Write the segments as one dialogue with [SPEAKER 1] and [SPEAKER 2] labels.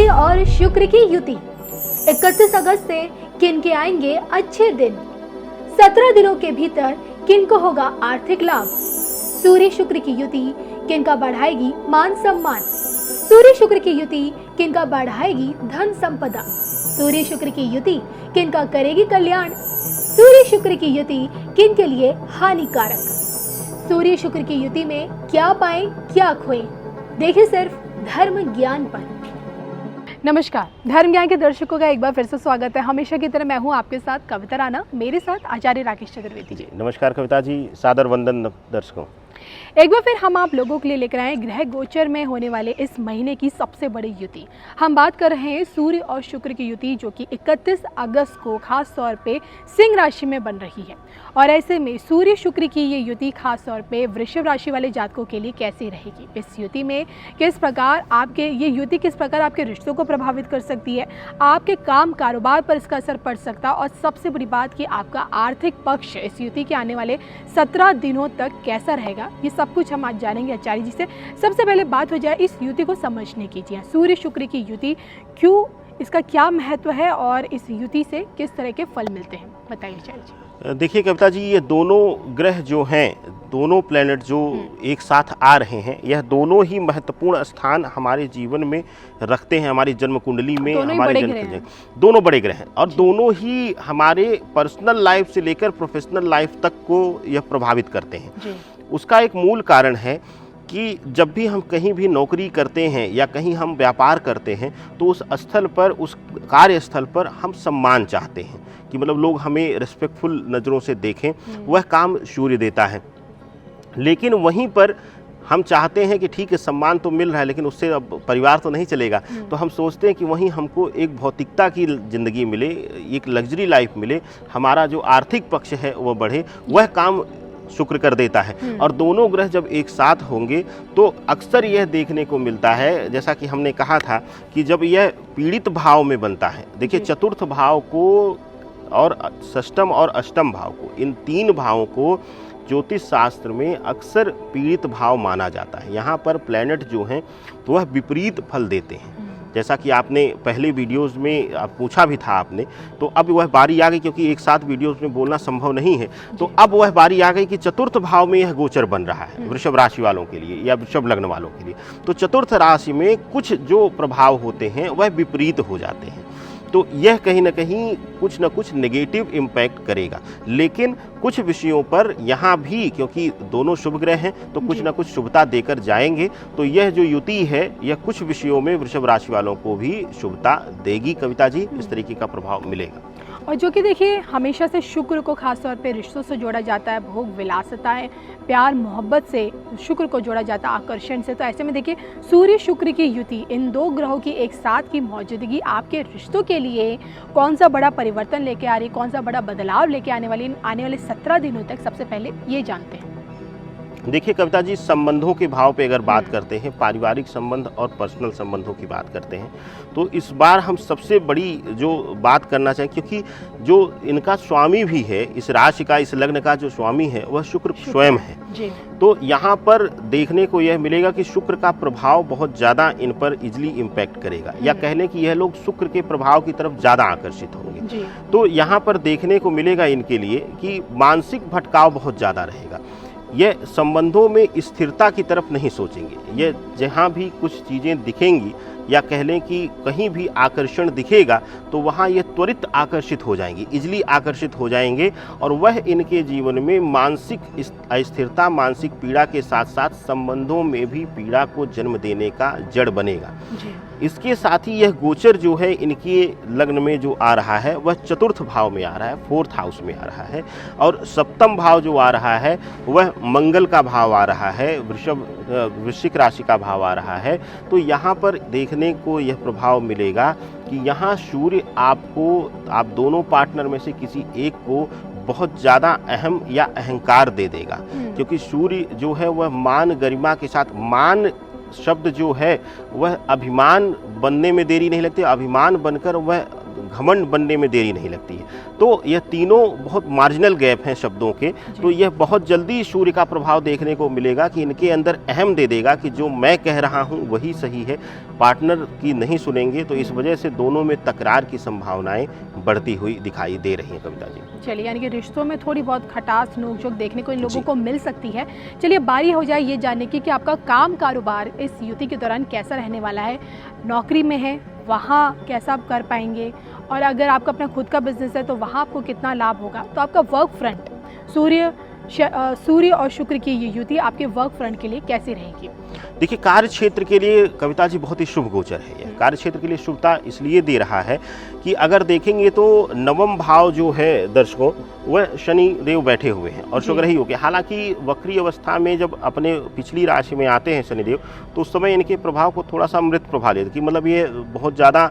[SPEAKER 1] सूर्य और शुक्र की युति। 31 अगस्त से किन के आएंगे अच्छे दिन। 17 दिनों के भीतर किन को होगा आर्थिक लाभ। सूर्य शुक्र की युति किन का बढ़ाएगी मान सम्मान। सूर्य शुक्र की युति किन का बढ़ाएगी धन संपदा। सूर्य शुक्र की युति किन का करेगी कल्याण। सूर्य शुक्र की युति किन के लिए हानिकारक। सूर्य शुक्र की युति में क्या पाएं क्या खोएं, देखिए सिर्फ धर्म ज्ञान पर। नमस्कार, धर्म ज्ञान के दर्शकों का एक बार फिर से स्वागत है। हमेशा की तरह मैं हूं आपके साथ कविता राणा, मेरे साथ आचार्य राकेश चतुर्वेदी जी।
[SPEAKER 2] नमस्कार कविता जी, सादर वंदन दर्शकों।
[SPEAKER 1] एक बार फिर हम आप लोगों के लिए लेकर आए ग्रह गोचर में होने वाले इस महीने की सबसे बड़ी युति। हम बात कर रहे हैं सूर्य और शुक्र की युति, जो कि 31 अगस्त को खास तौर पे सिंह राशि में बन रही है। और ऐसे में सूर्य शुक्र की ये युति खास तौर पे वृषभ राशि वाले जातकों के लिए कैसी रहेगी। इस युति में किस प्रकार आपके रिश्तों को प्रभावित कर सकती है, आपके काम कारोबार पर इसका असर पड़ सकता है, और सबसे बड़ी बात कि आपका आर्थिक पक्ष इस युति के आने वाले 17 दिनों तक कैसा रहेगा, ये सब कुछ हम आज जानेंगे आचार्य जी से। सबसे पहले बात हो जाए इस युति को समझने की। जी, सूर्य शुक्र की युति क्यों, इसका क्या महत्व है और इस युति से किस तरह के फल मिलते हैं, बताइए आचार्य जी।
[SPEAKER 2] देखिए कविता जी, ये दोनों ग्रह जो हैं, दोनों प्लैनेट जो एक साथ आ रहे हैं, यह दोनों ही महत्वपूर्ण स्थान हमारे जीवन में रखते हैं, हमारी जन्म कुंडली में। हमारे जन्म दोनों बड़े ग्रह हैं और दोनों ही हमारे पर्सनल लाइफ से लेकर प्रोफेशनल लाइफ तक को यह प्रभावित करते हैं। उसका एक मूल कारण है कि जब भी हम कहीं भी नौकरी करते हैं या कहीं हम व्यापार करते हैं, तो उस स्थल पर, उस कार्यस्थल पर हम सम्मान चाहते हैं कि मतलब लोग हमें रिस्पेक्टफुल नज़रों से देखें। वह काम सूर्य देता है। लेकिन वहीं पर हम चाहते हैं कि ठीक है, सम्मान तो मिल रहा है, लेकिन उससे अब परिवार तो नहीं चलेगा। तो हम सोचते हैं कि वहीं हमको एक भौतिकता की ज़िंदगी मिले, एक लग्जरी लाइफ मिले, हमारा जो आर्थिक पक्ष है वह बढ़े। वह काम शुक्र कर देता है। और दोनों ग्रह जब एक साथ होंगे तो अक्सर यह देखने को मिलता है, जैसा कि हमने कहा था कि जब यह पीड़ित भाव में बनता है। देखिए, चतुर्थ भाव को और षष्ठम और अष्टम भाव को, इन तीन भावों को ज्योतिष शास्त्र में अक्सर पीड़ित भाव माना जाता है। यहाँ पर प्लैनेट जो हैं तो वह विपरीत फल देते हैं। जैसा कि आपने पहले वीडियोस में पूछा भी था आपने, तो अब वह बारी आ गई, क्योंकि एक साथ वीडियोस में बोलना संभव नहीं है, तो अब वह बारी आ गई कि चतुर्थ भाव में यह गोचर बन रहा है वृषभ राशि वालों के लिए या वृषभ लग्न वालों के लिए। तो चतुर्थ राशि में कुछ जो प्रभाव होते हैं वह विपरीत हो जाते हैं। तो यह कहीं ना कहीं कुछ न कुछ नेगेटिव इम्पैक्ट करेगा। लेकिन कुछ विषयों पर यहाँ भी, क्योंकि दोनों शुभ ग्रह हैं, तो कुछ न कुछ शुभता देकर जाएंगे। तो यह जो युति है, यह कुछ विषयों में वृषभ राशि वालों को भी शुभता देगी। कविता जी, इस तरीके का प्रभाव मिलेगा।
[SPEAKER 1] और जो कि देखिए, हमेशा से शुक्र को खासतौर पे रिश्तों से जोड़ा जाता है, भोग विलासिताएं, प्यार मोहब्बत से शुक्र को जोड़ा जाता है, आकर्षण से। तो ऐसे में देखिए, सूर्य शुक्र की युति, इन दो ग्रहों की एक साथ की मौजूदगी आपके रिश्तों के लिए कौन सा बड़ा परिवर्तन लेके आ रही, कौन सा बड़ा बदलाव लेके आने वाले 17 दिनों तक, सबसे पहले ये जानते हैं।
[SPEAKER 2] देखिए कविता जी, संबंधों के भाव पे अगर बात करते हैं, पारिवारिक संबंध और पर्सनल संबंधों की बात करते हैं, तो इस बार हम सबसे बड़ी जो बात करना चाहें, क्योंकि जो इनका स्वामी भी है, इस राशि का, इस लग्न का जो स्वामी है वह शुक्र स्वयं है जी। तो यहाँ पर देखने को यह मिलेगा कि शुक्र का प्रभाव बहुत ज़्यादा इन पर इजली इम्पैक्ट करेगा, या कह लें कि यह लोग शुक्र के प्रभाव की तरफ ज़्यादा आकर्षित होंगे। तो यहाँ पर देखने को मिलेगा इनके लिए कि मानसिक भटकाव बहुत ज़्यादा रहेगा। ये संबंधों में स्थिरता की तरफ नहीं सोचेंगे। ये जहाँ भी कुछ चीज़ें दिखेंगी, या कह लें कि कहीं भी आकर्षण दिखेगा, तो वहाँ ये त्वरित आकर्षित हो जाएंगे, इजली आकर्षित हो जाएंगे। और वह इनके जीवन में मानसिक अस्थिरता, मानसिक पीड़ा के साथ साथ संबंधों में भी पीड़ा को जन्म देने का जड़ बनेगा। इसके साथ ही यह गोचर जो है इनके लग्न में जो आ रहा है, वह चतुर्थ भाव में आ रहा है, 4th हाउस में आ रहा है। और सप्तम भाव जो आ रहा है वह मंगल का भाव आ रहा है, वृश्चिक राशि का भाव आ रहा है। तो यहाँ पर देखने को यह प्रभाव मिलेगा कि यहाँ सूर्य आपको, आप दोनों पार्टनर में से किसी एक को बहुत ज़्यादा अहम या अहंकार दे देगा। क्योंकि सूर्य जो है वह मान गरिमा के साथ, मान शब्द जो है वह अभिमान बनने में देरी नहीं लगती, अभिमान बनकर वह घमंड बनने में देरी नहीं लगती है। तो यह तीनों बहुत मार्जिनल गैप हैं शब्दों के, तो यह बहुत जल्दी सूर्य का प्रभाव देखने को मिलेगा कि इनके अंदर अहम दे देगा कि जो मैं कह रहा हूँ वही सही है, पार्टनर की नहीं सुनेंगे। तो इस वजह से दोनों में तकरार की संभावनाएं बढ़ती हुई दिखाई दे रही हैं कविता जी।
[SPEAKER 1] चलिए, यानी कि रिश्तों में थोड़ी बहुत खटास नोकझोंक देखने को इन लोगों को मिल सकती है। चलिए, बारी हो जाए ये जानने की कि आपका काम कारोबार इस युति के दौरान कैसा रहने वाला है। नौकरी में है वहाँ कैसा आप कर पाएंगे, और अगर आपका अपना खुद का बिजनेस है तो वहाँ आपको कितना लाभ होगा। तो आपका वर्क फ्रंट, सूर्य और शुक्र की ये युति आपके वर्क फ्रंट के लिए कैसी रहेगी?
[SPEAKER 2] देखिए, कार्य क्षेत्र के लिए कविता जी बहुत ही शुभ गोचर है। यह कार्य क्षेत्र के लिए शुभता इसलिए दे रहा है कि अगर देखेंगे तो नवम भाव जो है दर्शकों, वह शनि देव बैठे हुए हैं और शुक्र ही हो गया। हालांकि वक्री अवस्था में जब अपने पिछली राशि में आते हैं शनिदेव, तो उस समय इनके प्रभाव को थोड़ा सा मृत प्रभाव देते, कि मतलब ये बहुत ज़्यादा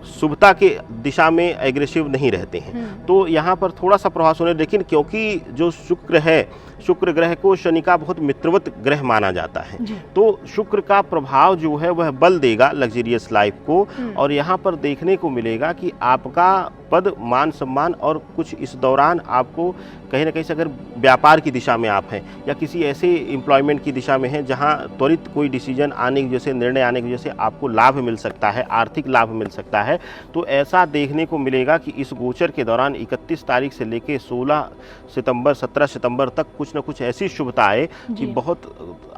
[SPEAKER 2] शुभता के दिशा में एग्रेसिव नहीं रहते हैं। तो यहाँ पर थोड़ा सा प्रभाव होने, लेकिन क्योंकि जो शुक्र है, शुक्र ग्रह को शनि का बहुत मित्रवत ग्रह माना जाता है, तो शुक्र का प्रभाव जो है वह बल देगा लग्जरियस लाइफ को। और यहाँ पर देखने को मिलेगा कि आपका पद, मान सम्मान, और कुछ इस दौरान आपको कहीं ना कहीं से अगर व्यापार की दिशा में आप हैं या किसी ऐसे एम्प्लॉयमेंट की दिशा में हैं जहाँ त्वरित कोई डिसीजन आने की वजह से, निर्णय आने की वजह से आपको लाभ मिल सकता है, आर्थिक लाभ मिल सकता है, तो ऐसा देखने को मिलेगा कि इस गोचर के दौरान 31 तारीख से लेकर 16 सितंबर 17 सितंबर तक कुछ न कुछ ऐसी शुभता आए कि बहुत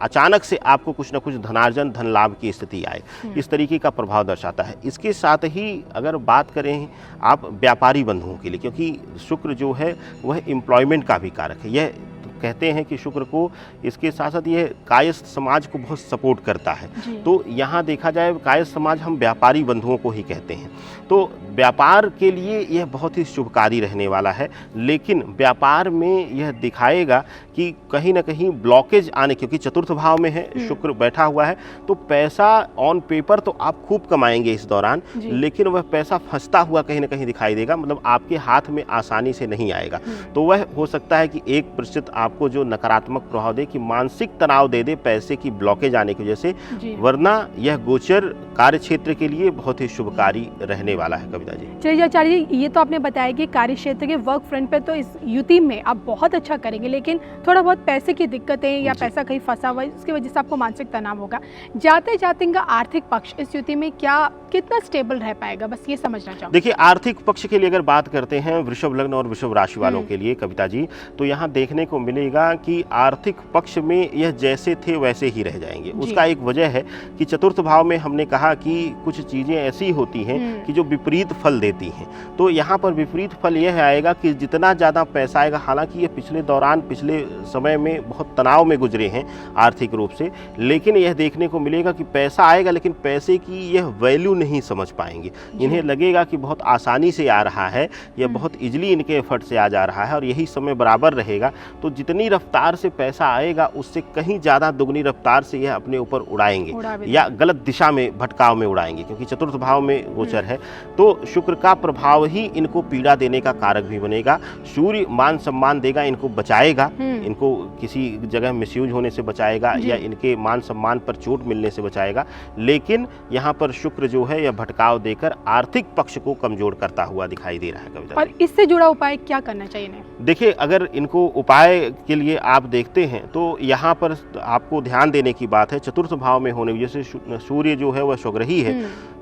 [SPEAKER 2] अचानक से आपको कुछ न कुछ धनार्जन, धन लाभ की स्थिति आए। इस तरीके का प्रभाव दर्शाता है। इसके साथ ही अगर बात करें आप व्यापारी बंधुओं के लिए, क्योंकि शुक्र जो है वह एम्प्लॉयमेंट का भी कारक है। यह कहते हैं कि शुक्र को इसके साथ साथ यह कायस्थ समाज को बहुत सपोर्ट करता है। तो यहाँ देखा जाए कायस्थ समाज हम व्यापारी बंधुओं को ही कहते हैं। तो व्यापार के लिए यह बहुत ही शुभकारी रहने वाला है, लेकिन व्यापार में यह दिखाएगा कि कहीं ना कहीं ब्लॉकेज आने, क्योंकि चतुर्थ भाव में है शुक्र बैठा हुआ है, तो पैसा ऑन पेपर तो आप खूब कमाएंगे इस दौरान, लेकिन वह पैसा फंसता हुआ कहीं ना कहीं दिखाई देगा, मतलब आपके हाथ में आसानी से नहीं आएगा। तो वह हो सकता है कि 1% आपको जो नकारात्मक प्रभाव दे, कि मानसिक तनाव दे दे पैसे की ब्लॉकेज आने की वजह से, वरना यह गोचर कार्य क्षेत्र के लिए बहुत ही शुभकारी रहने वाला है कविता जी।
[SPEAKER 1] चलिए आचार्य जी, ये तो आपने बताया कि कार्य क्षेत्र के वर्क फ्रंट पे तो इस युति में आप बहुत अच्छा करेंगे, लेकिन थोड़ा बहुत पैसे की दिक्कतें या पैसा कहीं फंसा हुआ है, उसकी वजह से आपको मानसिक तनाव होगा। जाते जाते इनका आर्थिक पक्ष इस युति में कितना स्टेबल रह पाएगा, बस ये समझना चाहूँगा।
[SPEAKER 2] देखिए, आर्थिक पक्ष के लिए अगर बात करते हैं वृषभ लग्न और वृषभ राशि वालों के लिए कविता जी, तो यहाँ देखने को मिलेगा कि आर्थिक पक्ष में यह जैसे थे वैसे ही रह जाएंगे। उसका एक वजह है कि चतुर्थ भाव में हमने कहा कि कुछ चीजें ऐसी होती हैं कि जो विपरीत फल देती हैं। तो यहाँ पर विपरीत फल यह आएगा कि जितना ज़्यादा पैसा आएगा, हालांकि ये पिछले समय में बहुत तनाव में गुजरे हैं आर्थिक रूप से, लेकिन यह देखने को मिलेगा कि पैसा आएगा, लेकिन पैसे की यह वैल्यू नहीं समझ पाएंगे। इन्हें लगेगा कि बहुत आसानी से आ रहा है, यह बहुत इजीली इनके एफर्ट से आ जा रहा है, और यही समय बराबर रहेगा। तो जितनी रफ्तार से पैसा आएगा उससे कहीं ज़्यादा दुगनी रफ्तार से यह अपने ऊपर उड़ाएंगे या गलत दिशा में, भटकाव में उड़ाएंगे, क्योंकि चतुर्थ भाव में गोचर है। तो शुक्र का प्रभाव ही इनको पीड़ा देने का कारक भी बनेगा। सूर्य मान सम्मान देगा, इनको बचाएगा, इनको किसी जगह मिसयूज होने से बचाएगा या इनके मान सम्मान पर चोट मिलने से बचाएगा। लेकिन यहाँ पर शुक्र जो है यह भटकाव देकर आर्थिक पक्ष को कमजोर करता हुआ दिखाई दे रहा है कविता।
[SPEAKER 1] और इससे जुड़ा उपाय क्या करना चाहिए इन्हें?
[SPEAKER 2] देखिए, अगर इनको उपाय के लिए आप देखते हैं तो यहाँ पर आपको ध्यान देने की बात है, चतुर्थ भाव में होने की वजह से सूर्य जो है वह स्वग्रही है,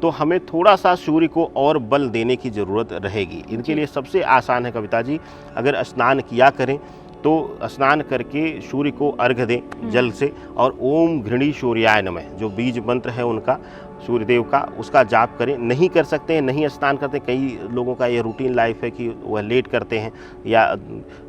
[SPEAKER 2] तो हमें थोड़ा सा सूर्य को और बल देने की जरूरत रहेगी। इनके लिए सबसे आसान है कविता जी, अगर स्नान किया करें तो स्नान करके सूर्य को अर्घ्य दें जल से, और ओम घृणी सूर्याय नमः जो बीज मंत्र है उनका, सूर्यदेव का, उसका जाप करें। नहीं कर सकते हैं, नहीं स्नान करते, कई लोगों का ये रूटीन लाइफ है कि वह लेट करते हैं या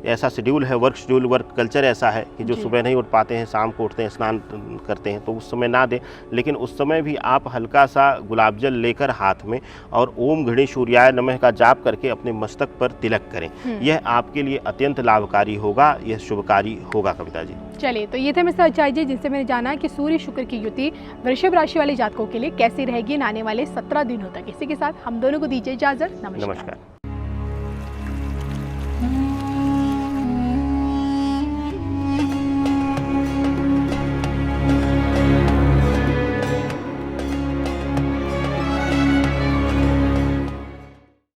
[SPEAKER 2] ऐसा शेड्यूल है, वर्क कल्चर ऐसा है कि जो सुबह नहीं उठ पाते हैं, शाम को उठते हैं, स्नान करते हैं, तो उस समय ना दें। लेकिन उस समय भी आप हल्का सा गुलाब जल लेकर हाथ में और ओम घृणी सूर्याय नमः का जाप करके अपने मस्तक पर तिलक करें। यह आपके लिए अत्यंत लाभकारी होगा, यह शुभकारी होगा कविता जी।
[SPEAKER 1] चलिए, तो ये थे मिस्टर आचार्य जी, जिनसे मैंने जाना कि सूर्य शुक्र की युति वृषभ राशि वाले जातकों के लिए कैसी रहेगी आने वाले 17 दिनों तक। इसी के साथ हम दोनों को दीजिए इजाजत। नमस्कार।